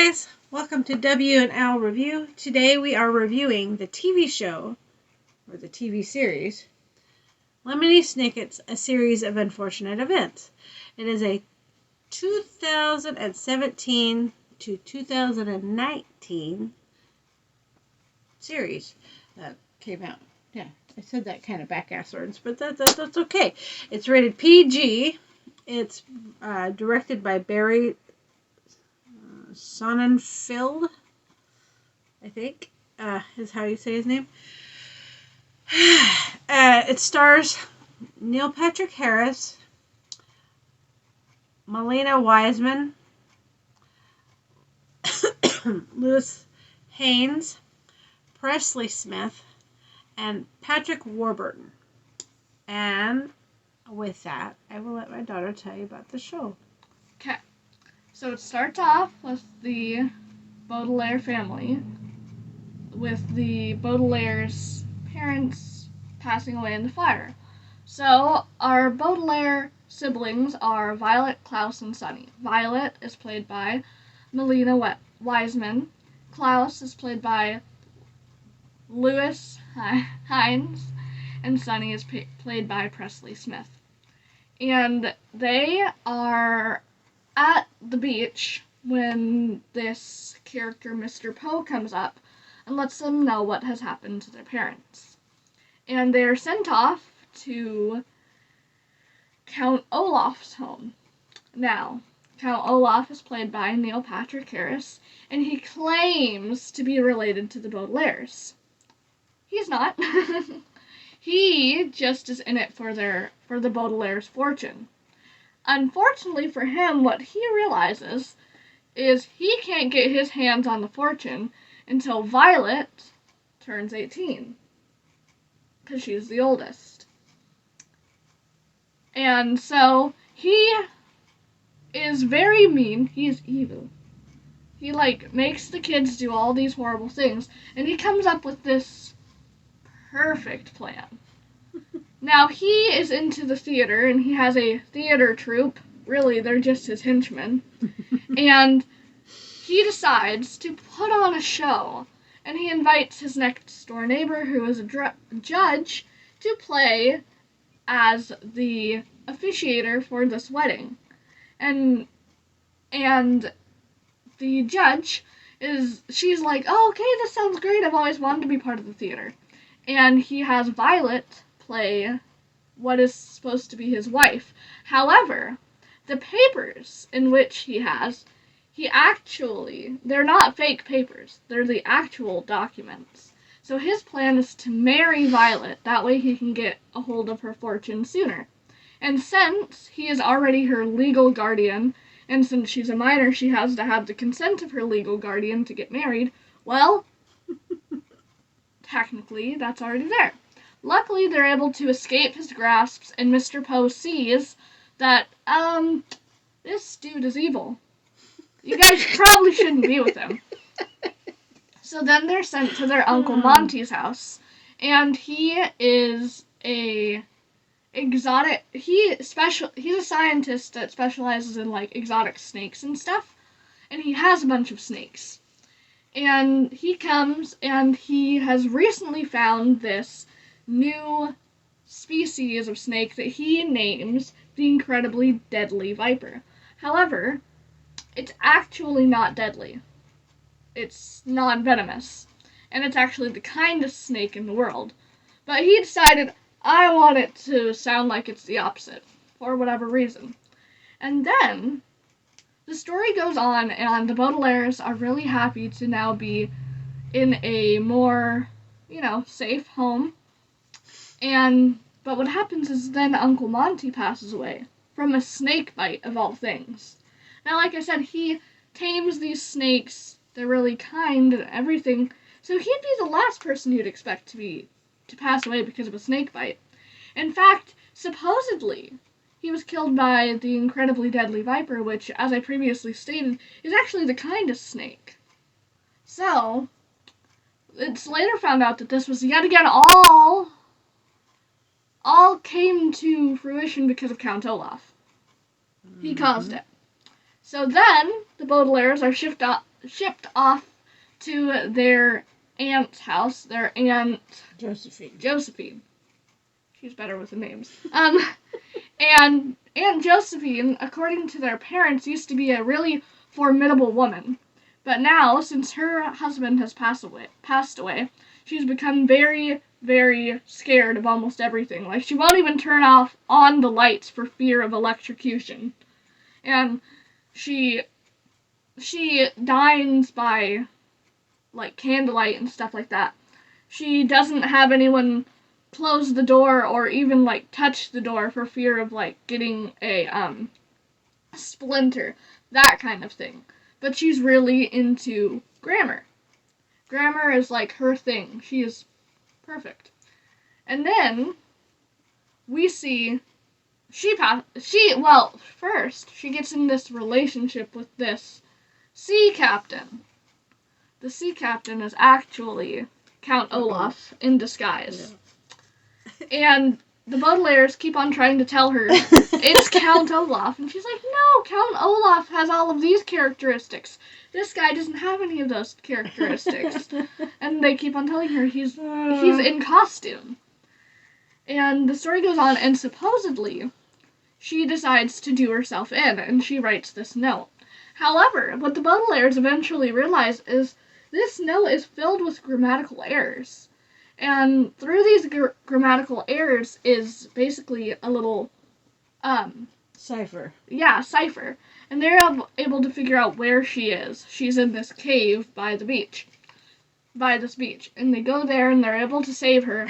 guys, welcome to W and L Review. Today we are reviewing the TV show, or the TV series, Lemony Snicket's A Series of Unfortunate Events. It is a 2017 to 2019 series that came out. Yeah, I said that kind of backwards, but that's okay. It's rated PG. It's directed by Barry Sonnenfeld, I think, is how you say his name. It stars Neil Patrick Harris, Melina Wiseman, Louis Haynes, Presley Smith, and Patrick Warburton. And with that, I will let my daughter tell you about the show. Okay. So it starts off with the Baudelaire family, with the Baudelaire's parents passing away in the fire. So our Baudelaire siblings are Violet, Klaus, and Sunny. Violet is played by Melina Wiseman. Klaus is played by Louis Hines, and Sunny is played by Presley Smith. And they are at the beach when this character, Mr. Poe, comes up and lets them know what has happened to their parents. And they're sent off to Count Olaf's home. Now, Count Olaf is played by Neil Patrick Harris, and he claims to be related to the Baudelaires. He's not. He just is in it for the Baudelaire's fortune. Unfortunately for him, what he realizes is he can't get his hands on the fortune until Violet turns 18, because she's the oldest. And so he is very mean. He's evil. He makes the kids do all these horrible things, and he comes up with this perfect plan. Now, he is into the theater, and he has a theater troupe. Really, they're just his henchmen. And he decides to put on a show, and he invites his next-door neighbor, who is a judge, to play as the officiator for this wedding. And the judge she's like, oh, okay, this sounds great. I've always wanted to be part of the theater. And he has Violet play what is supposed to be his wife. However, the papers in which they're not fake papers. They're the actual documents. So his plan is to marry Violet. That way he can get a hold of her fortune sooner. And since he is already her legal guardian, and since she's a minor, she has to have the consent of her legal guardian to get married, well, technically, that's already there. Luckily, they're able to escape his grasps, and Mr. Poe sees that, this dude is evil. You guys probably shouldn't be with him. So then they're sent to their Uncle Monty's house, and he is he's a scientist that specializes in, exotic snakes and stuff, and he has a bunch of snakes. And he comes, and he has recently found this new species of snake that he names the incredibly deadly viper. However, it's actually not deadly. It's non-venomous, and it's actually the kindest snake in the world. But he decided, I want it to sound like it's the opposite, for whatever reason. And then the story goes on, and the Baudelaires are really happy to now be in a more, safe home. But what happens is then Uncle Monty passes away from a snake bite, of all things. Now, like I said, he tames these snakes. They're really kind and everything. So he'd be the last person you'd expect to pass away because of a snake bite. In fact, supposedly, he was killed by the incredibly deadly viper, which, as I previously stated, is actually the kindest snake. So, it's later found out that this was yet again all came to fruition because of Count Olaf. He caused it. So then, the Baudelaires are shipped off to their aunt's house. Their aunt Josephine. She's better with the names. And Aunt Josephine, according to their parents, used to be a really formidable woman. But now, since her husband has passed away, she's become very, very scared of almost everything. Like, she won't even turn on the lights for fear of electrocution. And she dines by, like, candlelight and stuff like that. She doesn't have anyone close the door or even, like, touch the door for fear of, like, getting a splinter, that kind of thing. But she's really into grammar. Grammar is, like, her thing. She is perfect. And then we see first she gets in this relationship with this sea captain. The sea captain is actually Count Olaf in disguise. Yeah. And the Baudelaires keep on trying to tell her it's Count Olaf, and she's like, no, Count Olaf has all of these characteristics. This guy doesn't have any of those characteristics. And they keep on telling her he's in costume. And the story goes on, and supposedly she decides to do herself in, and she writes this note. However, what the Baudelaires eventually realize is this note is filled with grammatical errors. And through these grammatical errors is basically a little cipher. Yeah, cipher. And they're able to figure out where she is. She's in this cave by this beach. And they go there and they're able to save her.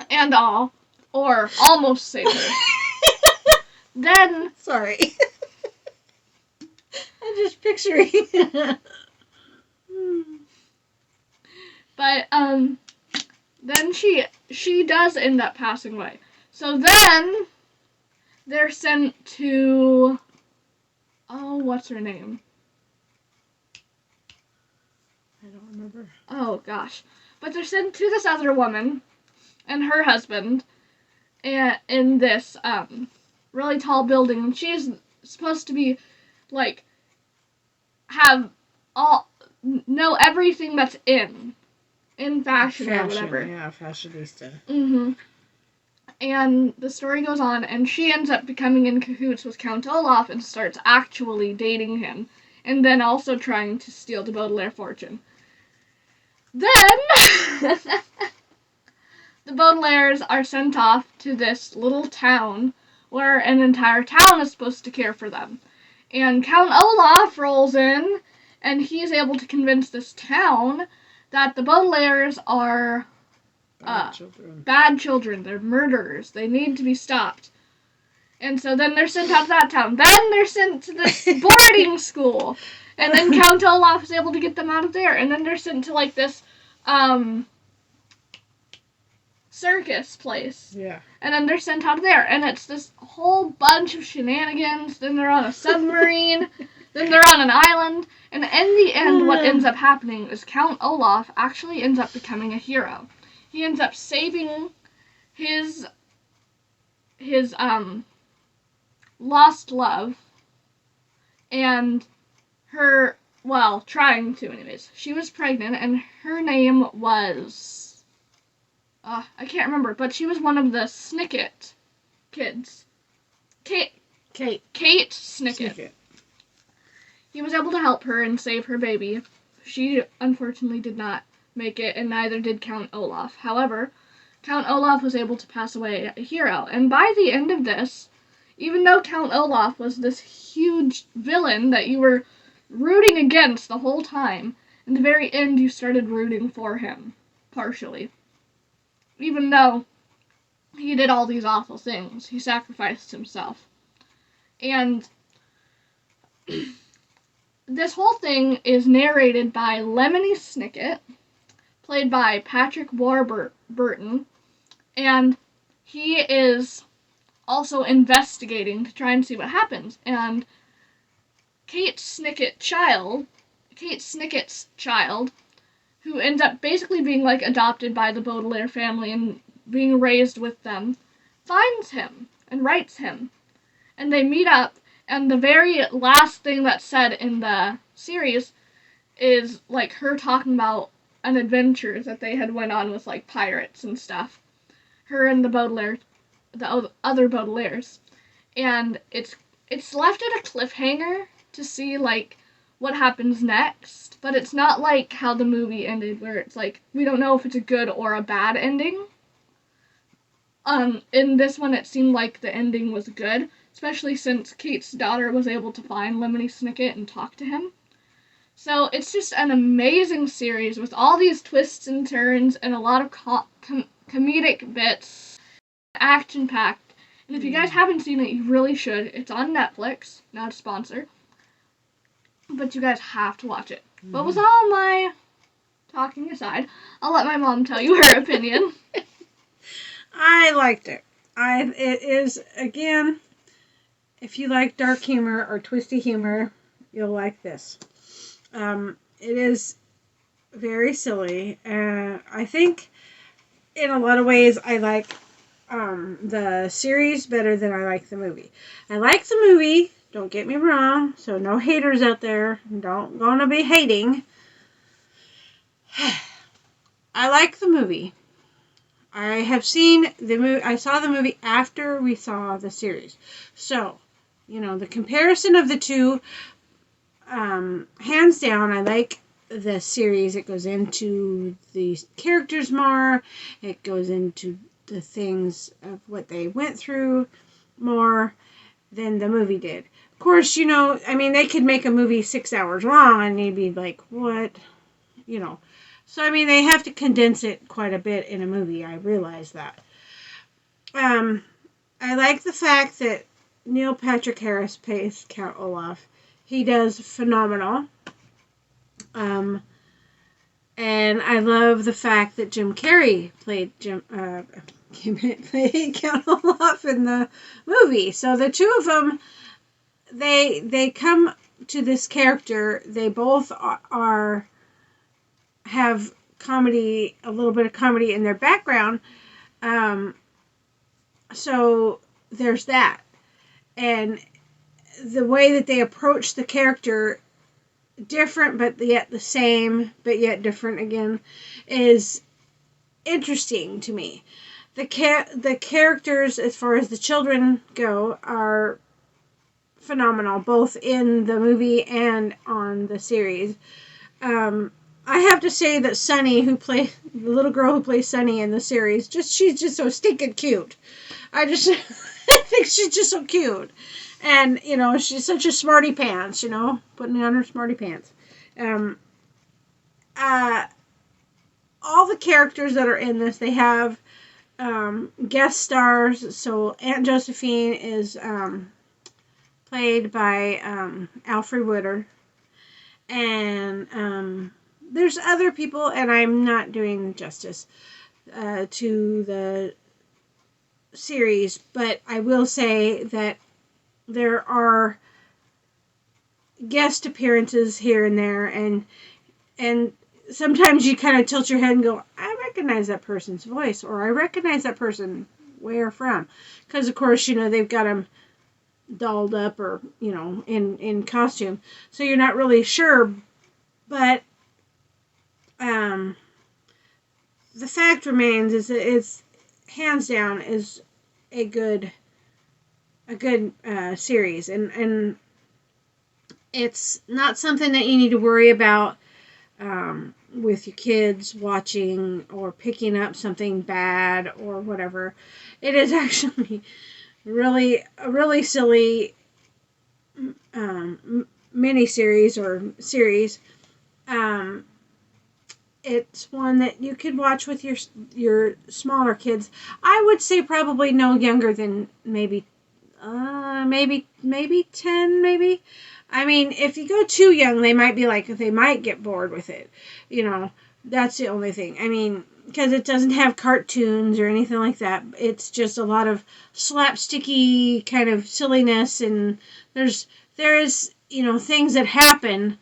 And all. Or almost save her. Then... Sorry. I'm just picturing. But, then she does end up passing away. So then they're sent to what's her name? I don't remember. Oh gosh. But they're sent to this other woman and her husband in this really tall building, and she's supposed to be like know everything that's in fashion or whatever. Yeah, fashionista. Mm-hmm. And the story goes on, and she ends up becoming in cahoots with Count Olaf and starts actually dating him, and then also trying to steal the Baudelaire fortune. Then the Baudelaires are sent off to this little town where an entire town is supposed to care for them. And Count Olaf rolls in, and he's able to convince this town that the Baudelaires are bad children. They're murderers. They need to be stopped. And so then they're sent out to that town. Then they're sent to this boarding school. And then Count Olaf is able to get them out of there. And then they're sent to like this circus place. Yeah. And then they're sent out of there. And it's this whole bunch of shenanigans. Then they're on a submarine. Then they're on an island. And in the end, what ends up happening is Count Olaf actually ends up becoming a hero. He ends up saving his lost love and her, well, trying to anyways. She was pregnant and her name was, I can't remember, but she was one of the Snicket kids. Kate Snicket. He was able to help her and save her baby. She unfortunately did not make it, and neither did Count Olaf. However, Count Olaf was able to pass away a hero. And by the end of this, even though Count Olaf was this huge villain that you were rooting against the whole time, in the very end you started rooting for him, partially. Even though he did all these awful things, he sacrificed himself. And this whole thing is narrated by Lemony Snicket, played by Patrick Warburton, and he is also investigating to try and see what happens. And Kate Snicket's child, who ends up basically being like adopted by the Baudelaire family and being raised with them, finds him and writes him. And they meet up, and the very last thing that's said in the series is like her talking about an adventure that they had went on with like pirates and stuff. Her and the other Baudelaires, and it's left at a cliffhanger to see like what happens next, but it's not like how the movie ended where it's like we don't know if it's a good or a bad ending. In this one it seemed like the ending was good, especially since Kate's daughter was able to find Lemony Snicket and talk to him. So it's just an amazing series with all these twists and turns and a lot of comedic bits, action packed. And if you guys haven't seen it, you really should. It's on Netflix, not a sponsor. But you guys have to watch it. But with all my talking aside, I'll let my mom tell you her opinion. I liked it. It is, again, if you like dark humor or twisty humor, you'll like this. It is very silly. I think in a lot of ways I like the series better than I like the movie. I like the movie, don't get me wrong, so no haters out there, don't gonna be hating. I like the movie. I have seen the movie. I saw the movie after we saw the series. So, the comparison of the two, hands down, I like the series. It goes into the characters more. It goes into the things of what they went through more than the movie did. Of course, they could make a movie 6 hours long and you'd be like, what? So, they have to condense it quite a bit in a movie. I realize that. I like the fact that Neil Patrick Harris plays Count Olaf. He does phenomenal. And I love the fact that Jim Carrey played Count Olaf in the movie. So the two of them, they come to this character. They both have comedy, a little bit of comedy in their background. So there's that. And the way that they approach the character, different but yet the same, but yet different again, is interesting to me. The characters, as far as the children go, are phenomenal, both in the movie and on the series. I have to say that Sunny, the little girl who plays Sunny in the series, she's just so stinking cute. I think she's just so cute. And, she's such a smarty pants, putting on her smarty pants. All the characters that are in this, they have guest stars. So Aunt Josephine is played by Alfred Woodard. And there's other people, and I'm not doing justice to the series, but I will say that there are guest appearances here and there, and sometimes you kind of tilt your head and go, I recognize that person's voice, or I recognize that person where from, because of course they've got them dolled up or in costume, so you're not really sure. But the fact remains is that it's hands down is a good series, and it's not something that you need to worry about with your kids watching or picking up something bad or whatever. It is actually a really silly mini-series or series. It's one that you could watch with your smaller kids. I would say probably no younger than maybe 10, maybe. If you go too young, they might get bored with it. That's the only thing. Because it doesn't have cartoons or anything like that. It's just a lot of slapsticky kind of silliness, and there is things that happen,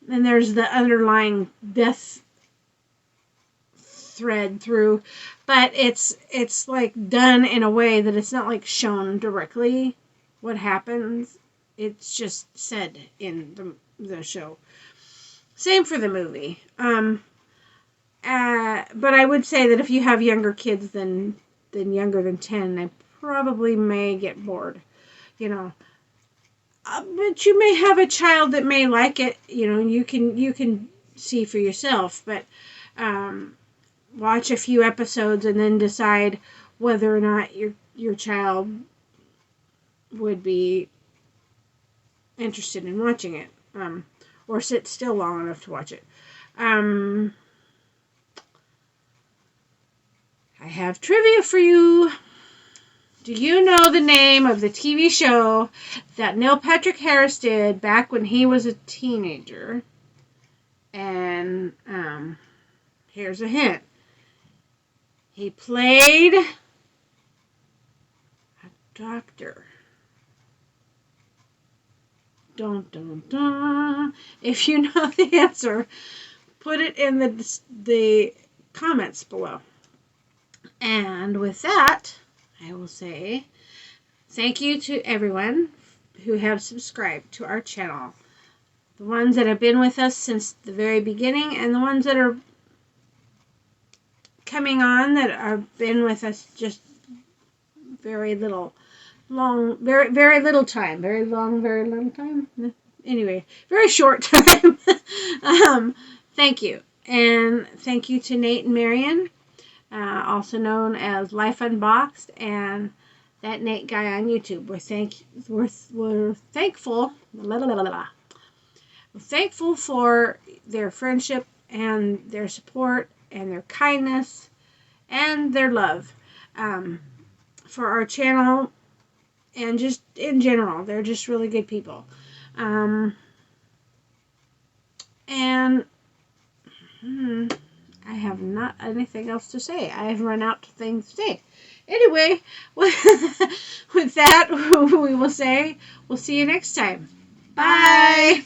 and there's the underlying death thread through, but it's like done in a way that it's not like shown directly what happens. It's just said in the show. Same for the movie. But I would say that if you have younger kids than younger than 10, I probably may get bored. You know, but you may have a child that may like it. You know, you can see for yourself. But watch a few episodes and then decide whether or not your child would be interested in watching it, or sit still long enough to watch it. I have trivia for you. Do you know the name of the TV show that Neil Patrick Harris did back when he was a teenager? And here's a hint. He played a doctor. Dun, dun, dun. If you know the answer, put it in the comments below. And with that, I will say thank you to everyone who have subscribed to our channel. The ones that have been with us since the very beginning, and the ones that are coming on that have been with us just very little time. Very long, very little time. Anyway, very short time. Thank you. And thank you to Nate and Marion, also known as Life Unboxed, and that Nate guy on YouTube. We're thankful. We're thankful for their friendship and their support and their kindness and their love for our channel, and just in general. They're just really good people. And I have not anything else to say. I have run out of things to say. Anyway, with that, we will say we'll see you next time. Bye.